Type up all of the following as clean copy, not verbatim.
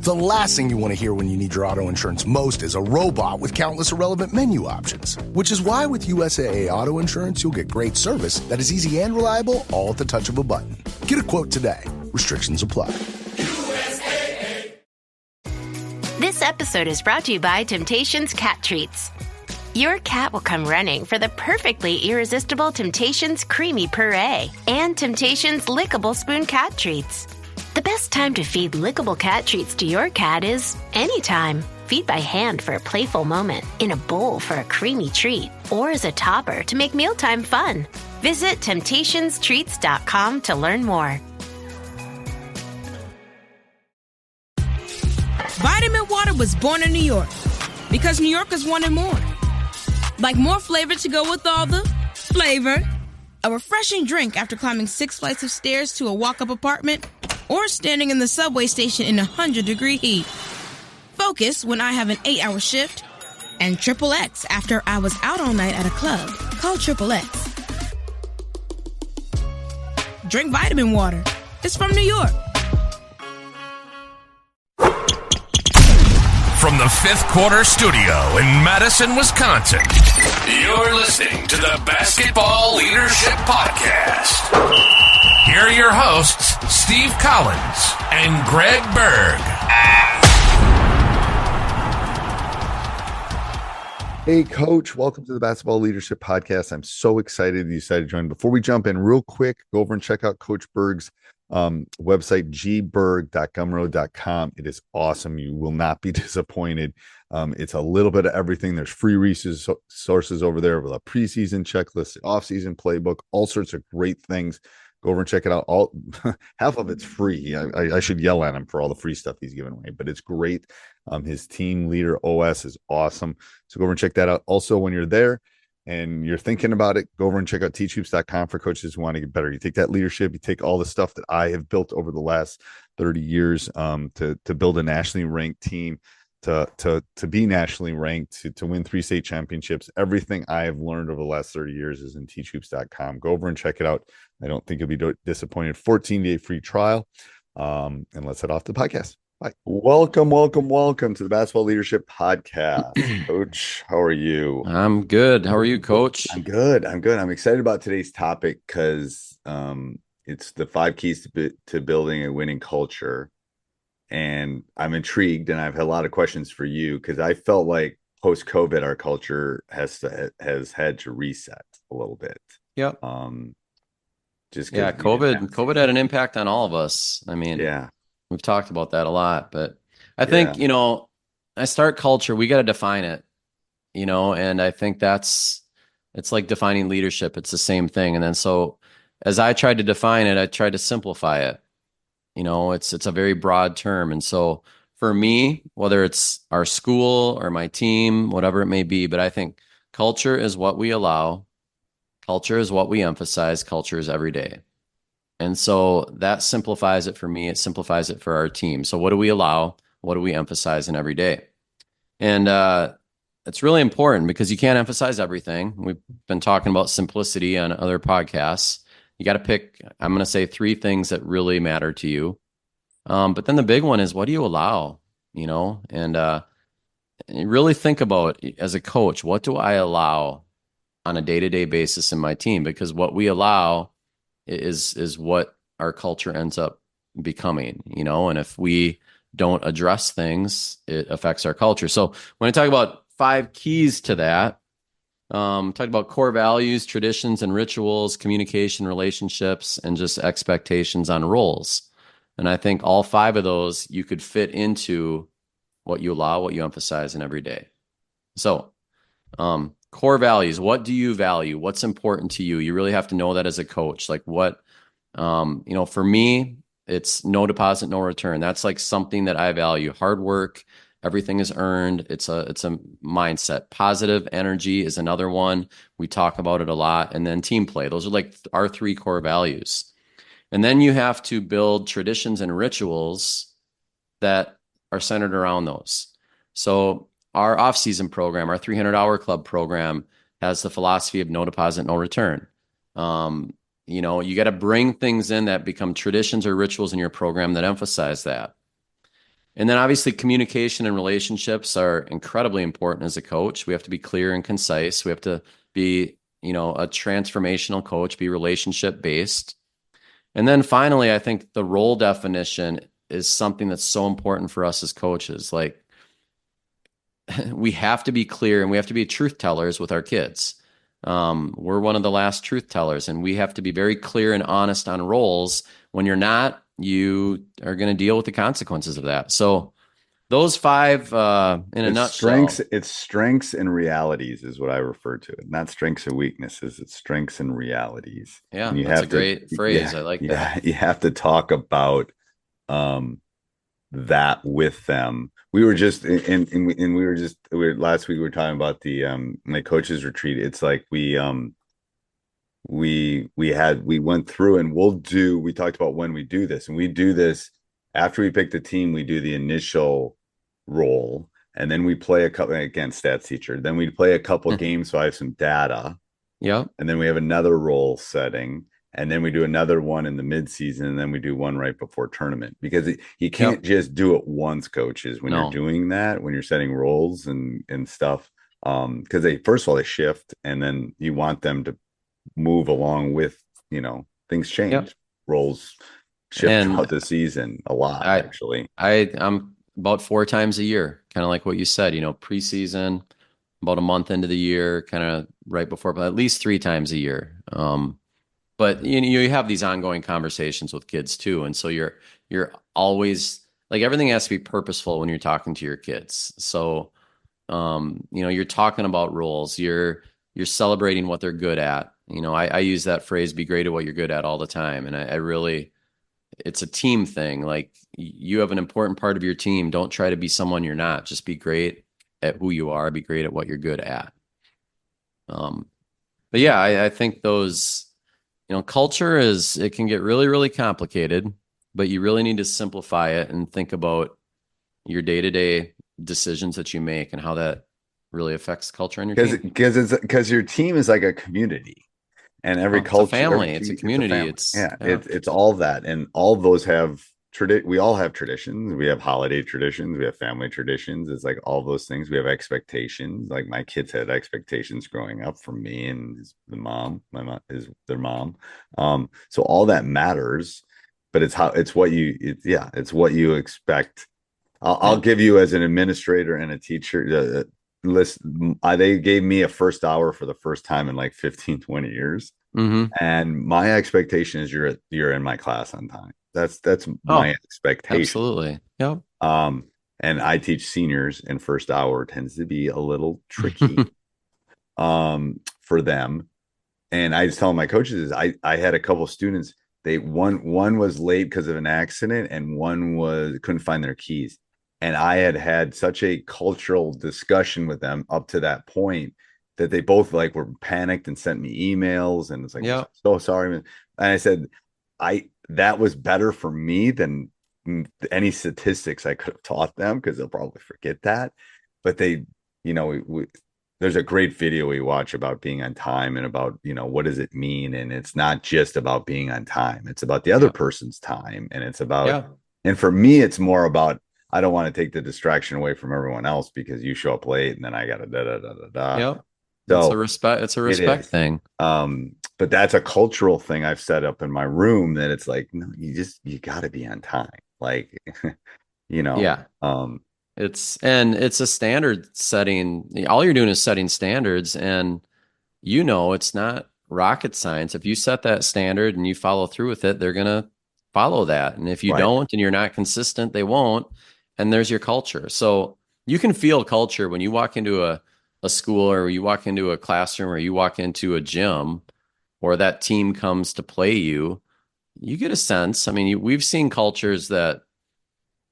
The last thing you want to hear when you need your auto insurance most is a robot with countless irrelevant menu options. Which is why with USAA Auto Insurance, you'll get great service that is easy and reliable, all at the touch of a button. Get a quote today. Restrictions apply. USAA. This episode is brought to you by Temptations Cat Treats. Your cat will come running for the perfectly irresistible Temptations Creamy Puree and Temptations Lickable Spoon Cat Treats. The best time to feed lickable cat treats to your cat is anytime. Feed by hand for a playful moment, in a bowl for a creamy treat, or as a topper to make mealtime fun. Visit TemptationsTreats.com to learn more. Vitamin Water was born in New York because New Yorkers wanted more. Like more flavor to go with all the flavor. A refreshing drink after climbing 6 flights of stairs to a walk-up apartment, or standing in the subway station in 100-degree heat. Focus when I have an 8-hour shift. And XXX after I was out all night at a club. Call XXX. Drink vitamin water. It's from New York. From the Fifth Quarter Studio in Madison, Wisconsin, you're listening to the Basketball Leadership Podcast. Here are your hosts, Steve Collins and Greg Berg. Hey, Coach. Welcome to the Basketball Leadership Podcast. I'm so excited you decided to join. Before we jump in, real quick, go over and check out Coach Berg's website, gberg.gumroad.com. It is awesome. You will not be disappointed. It's a little bit of everything. There's free resources over there with a preseason checklist, off-season playbook, all sorts of great things. Go over and check it out. All half of it's free. I should yell at him for all the free stuff he's giving away, but it's great. His team leader OS is awesome. So go over and check that out. Also, when you're there and you're thinking about it, go over and check out teachhoops.com for coaches who want to get better. You take that leadership, you take all the stuff that I have built over the last 30 years to build a nationally ranked team, to be nationally ranked, to win 3 state championships. Everything I have learned over the last 30 years is in teachhoops.com. Go over and check it out. I don't think you'll be disappointed. 14-day free trial. And let's head off to the podcast. Bye. Welcome to the Basketball Leadership Podcast. Coach, how are you? I'm good. How are you, Coach? I'm good. I'm excited about today's topic because it's the 5 keys to building a winning culture. And I'm intrigued, and I've had a lot of questions for you because I felt like post-COVID, our culture has had to reset a little bit. Yep. COVID had an impact on all of us. I mean, yeah, we've talked about that a lot, but I think, I start culture, we got to define it, and I think it's like defining leadership. It's the same thing. And then, so as I tried to define it, I tried to simplify it. It's a very broad term. And so for me, whether it's our school or my team, whatever it may be, but I think culture is what we allow. Culture is what we emphasize. Culture is every day. And so that simplifies it for me. It simplifies it for our team. So what do we allow? What do we emphasize in every day? And it's really important because you can't emphasize everything. We've been talking about simplicity on other podcasts. You got to pick, I'm going to say 3 things that really matter to you. But then the big one is, what do you allow? And really think about, as a coach, what do I allow on a day-to-day basis in my team? Because what we allow is what our culture ends up becoming, and if we don't address things, it affects our culture. So when I talk about 5 keys to that, talk about core values, traditions and rituals, communication, relationships, and just expectations on roles. And I think all 5 of those you could fit into what you allow, what you emphasize in every day. So, core values, what do you value? What's important to you? You really have to know that as a coach. Like what, for me, it's no deposit, no return. That's like something that I value. Hard work, everything is earned. It's a mindset. Positive energy is another one. We talk about it a lot. And then team play. Those are like our 3 core values. And then you have to build traditions and rituals that are centered around those. So our off-season program, our 300-hour club program, has the philosophy of no deposit, no return. You got to bring things in that become traditions or rituals in your program that emphasize that. And then obviously communication and relationships are incredibly important as a coach. We have to be clear and concise. We have to be, a transformational coach, be relationship based. And then finally, I think the role definition is something that's so important for us as coaches. Like, we have to be clear and we have to be truth tellers with our kids. We're one of the last truth tellers, and we have to be very clear and honest on roles. When you're not, you are going to deal with the consequences of that. So those 5 in a nutshell. It's strengths and realities is what I refer to it. Not strengths and weaknesses. It's strengths and realities. Yeah, and that's a great phrase. I like that. You have to talk about that with them. We were just last week we were talking about the my coaches retreat. It's like we went through and we talked about when we do this, and we do this after we pick the team. We do the initial role, and then we play a couple against stats teacher. Then we play a couple games, so I have some data. Yeah. And then we have another role setting, and then we do another one in the midseason, and then we do one right before tournament, because you can't just do it once, coaches, when you're doing that, when you're setting roles and stuff. Because first of all, they shift, and then you want them to move along with, things change. Yep. Roles shift throughout the season a lot, actually. I'm about 4 times a year, kind of like what you said, preseason, about a month into the year, kind of right before, but at least 3 times a year. But you have these ongoing conversations with kids too. And so you're always like, everything has to be purposeful when you're talking to your kids. So, you're talking about roles, you're celebrating what they're good at. I use that phrase, be great at what you're good at, all the time. And I really, it's a team thing. Like, you have an important part of your team. Don't try to be someone you're not. Just be great at who you are. Be great at what you're good at. But yeah, I think those, culture it can get really, really complicated, but you really need to simplify it and think about your day-to-day decisions that you make and how that really affects culture on your team. Because your team is like a community. And every culture, it's a family, it's a community. It's all that, and all those have we all have traditions. We have holiday traditions. We have family traditions. It's like all those things. We have expectations. Like, my kids had expectations growing up from me and my mom is their mom. So all that matters, but it's what you expect. I'll give you, as an administrator and a teacher, they gave me a first hour for the first time in like 15, 20 years. Mm-hmm. And my expectation is you're in my class on time. That's my expectation. Absolutely. Yep. And I teach seniors, and first hour tends to be a little tricky for them. And I just tell my coaches, I had a couple of students, one was late because of an accident, and one couldn't find their keys. And I had such a cultural discussion with them up to that point that they both were panicked and sent me emails, and it's like, I'm so sorry. And I said, that was better for me than any statistics I could have taught them, because they'll probably forget that. But they, there's a great video we watch about being on time, and about, what does it mean? And it's not just about being on time. It's about the other person's time. And it's about, and for me, it's more about, I don't want to take the distraction away from everyone else because you show up late and then I got to da. Yep. So it's a respect thing. But that's a cultural thing I've set up in my room, that it's like, no, you got to be on time. Like, Yeah. It's a standard setting. All you're doing is setting standards, and it's not rocket science. If you set that standard and you follow through with it, they're going to follow that. And if you don't, and you're not consistent, they won't. And there's your culture. So you can feel culture when you walk into a school, or you walk into a classroom, or you walk into a gym, or that team comes to play you. You get a sense. I mean, we've seen cultures that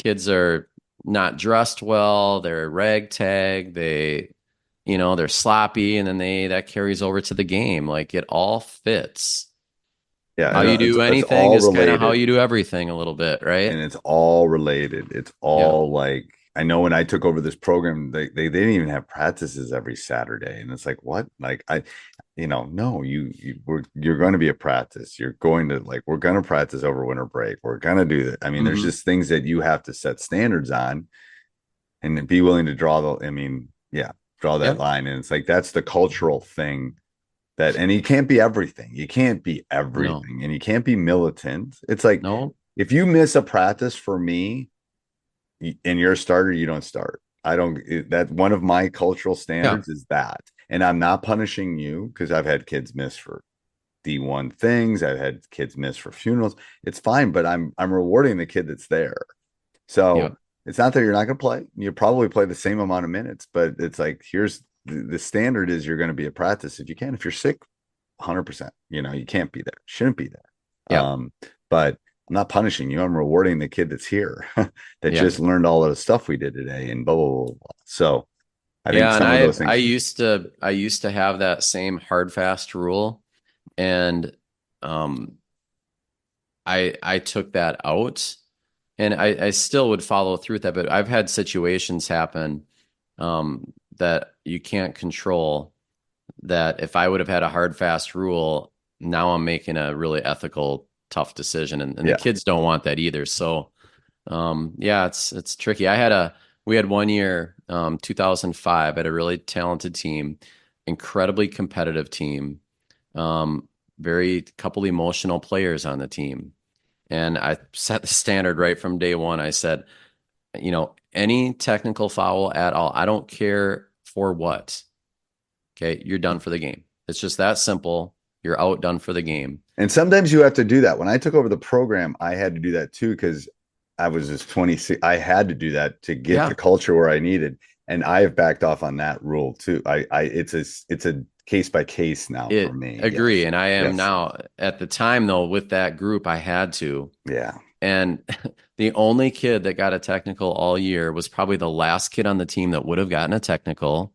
kids are not dressed well, they're ragtag, they're sloppy, and then that carries over to the game. Like, it all fits. Yeah, how you do anything is kind of how you do everything a little bit, right? And it's all related. It's all like, I know when I took over this program, they didn't even have practices every Saturday, and it's like, what? Like, no, you're going to be a practice. You're going to we're going to practice over winter break. We're going to do that. I mean, there's just things that you have to set standards on and be willing to draw that line. And it's like, that's the cultural thing and you can't be everything. You can't be everything and you can't be militant. It's like, if you miss a practice for me and you're a starter, you don't start. That one of my cultural standards is that. And I'm not punishing you because I've had kids miss for D1 things. I've had kids miss for funerals. It's fine, but I'm rewarding the kid that's there. So it's not that you're not going to play. You probably play the same amount of minutes, but it's like, here's the standard is you're going to be at practice if you can. If you're sick, 100%, you can't be there. Shouldn't be there. Yeah. But I'm not punishing you. I'm rewarding the kid that's here that just learned all of the stuff we did today and blah, blah, blah, blah. So I think some of those things. I used to have that same hard, fast rule. And I took that out and I still would follow through with that, but I've had situations happen that you can't control, that if I would have had a hard, fast rule, now I'm making a really ethical, tough decision. And the kids don't want that either. So it's tricky. We had one year, 2005, at a really talented team, incredibly competitive team, very couple emotional players on the team. And I set the standard right from day one. I said, any technical foul at all, I don't care for what. Okay, you're done for the game. It's just that simple. You're out, done for the game. And sometimes you have to do that. When I took over the program, I had to do that too, because I was just 26. I had to do that to get the culture where I needed. And I have backed off on that rule too. It's a case by case now for me. Agree. Yes. And I am now. At the time though, with that group, I had to. Yeah. And the only kid that got a technical all year was probably the last kid on the team that would have gotten a technical.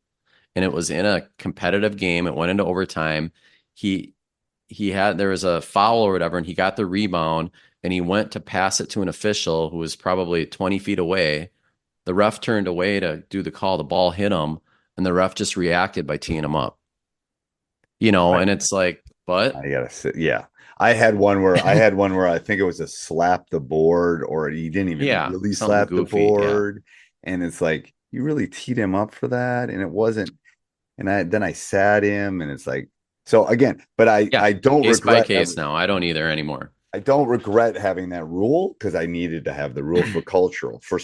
And it was in a competitive game. It went into overtime. There was a foul or whatever, and he got the rebound and he went to pass it to an official who was probably 20 feet away. The ref turned away to do the call. The ball hit him, and the ref just reacted by teeing him up. Right. And it's like, but I gotta sit. Yeah. I had one where I think it was a slap the board, or he didn't even really slap the board. Yeah. And it's like, you really teed him up for that. And it wasn't. And then I sat him, and it's like, so again, but I don't case regret by case now. I don't either anymore. I don't regret having that rule, because I needed to have the rule for cultural, for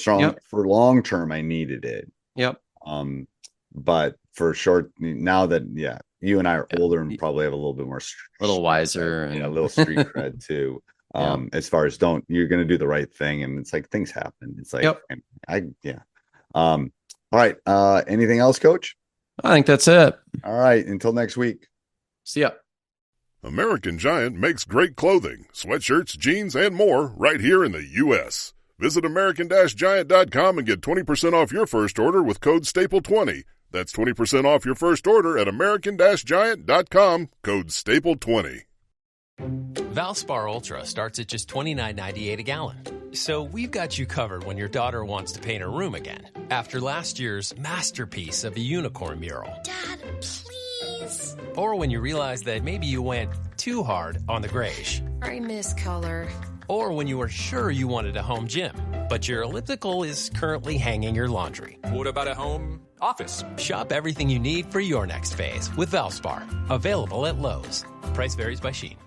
long term. I needed it. Yep. But for short, now that you and I are older and probably have a little bit more, a little wiser, and a little street cred too. As far as you're going to do the right thing, and it's like things happen. It's like all right. Anything else, Coach? I think that's it. All right. Until next week. See ya. American Giant makes great clothing, sweatshirts, jeans, and more right here in the U.S. Visit American-Giant.com and get 20% off your first order with code STAPLE20. That's 20% off your first order at American-Giant.com, code STAPLE20. Valspar Ultra starts at just $29.98 a gallon. So we've got you covered when your daughter wants to paint her room again, after last year's masterpiece of a unicorn mural. Dad, please. Or when you realize that maybe you went too hard on the grayish. I miss color. Or when you were sure you wanted a home gym, but your elliptical is currently hanging your laundry. What about a home office? Shop everything you need for your next phase with Valspar. Available at Lowe's. Price varies by sheet.